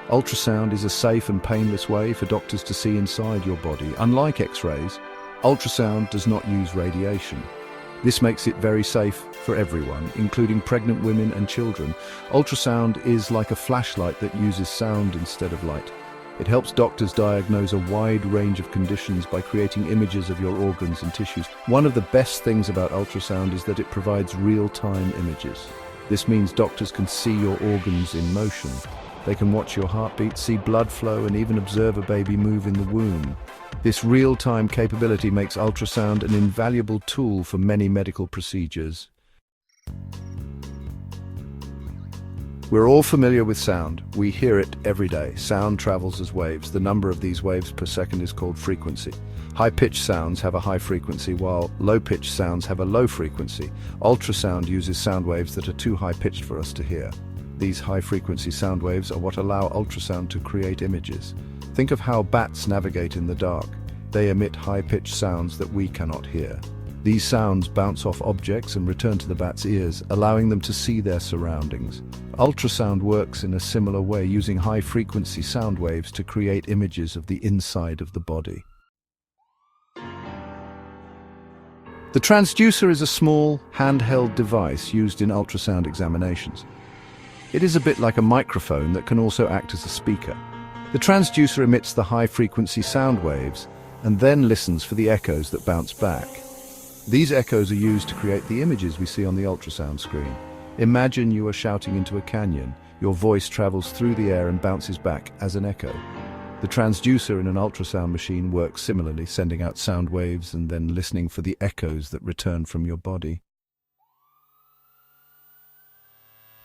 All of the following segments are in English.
Ultrasound is a safe and painless way for doctors to see inside your body. Unlike X-rays, ultrasound does not use radiation. This makes it very safe for everyone, including pregnant women and children. Ultrasound is like a flashlight that uses sound instead of light. It helps doctors diagnose a wide range of conditions by creating images of your organs and tissues. One of the best things about ultrasound is that it provides real-time images. This means doctors can see your organs in motion. They can watch your heartbeat, see blood flow, and even observe a baby move in the womb. This real-time capability makes ultrasound an invaluable tool for many medical procedures. We're all familiar with sound. We hear it every day. Sound travels as waves. The number of these waves per second is called frequency. High-pitched sounds have a high frequency, while low-pitched sounds have a low frequency. Ultrasound uses sound waves that are too high-pitched for us to hear. These high-frequency sound waves are what allow ultrasound to create images. Think of how bats navigate in the dark. They emit high-pitched sounds that we cannot hear. These sounds bounce off objects and return to the bat's ears, allowing them to see their surroundings. Ultrasound works in a similar way, using high-frequency sound waves to create images of the inside of the body. The transducer is a small, handheld device used in ultrasound examinations. It is a bit like a microphone that can also act as a speaker. The transducer emits the high-frequency sound waves and then listens for the echoes that bounce back. These echoes are used to create the images we see on the ultrasound screen. Imagine you are shouting into a canyon. Your voice travels through the air and bounces back as an echo. The transducer in an ultrasound machine works similarly, sending out sound waves and then listening for the echoes that return from your body.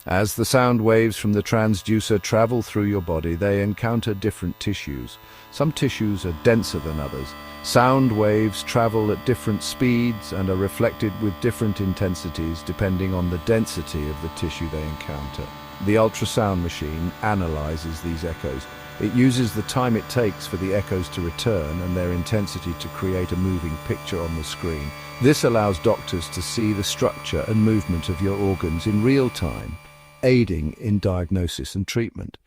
As the sound waves from the transducer travel through your body, they encounter different tissues. Some tissues are denser than others. Sound waves travel at different speeds and are reflected with different intensities depending on the density of the tissue they encounter. The ultrasound machine analyzes these echoes. It uses the time it takes for the echoes to return and their intensity to create a moving picture on the screen. This allows doctors to see the structure and movement of your organs in real time, aiding in diagnosis and treatment.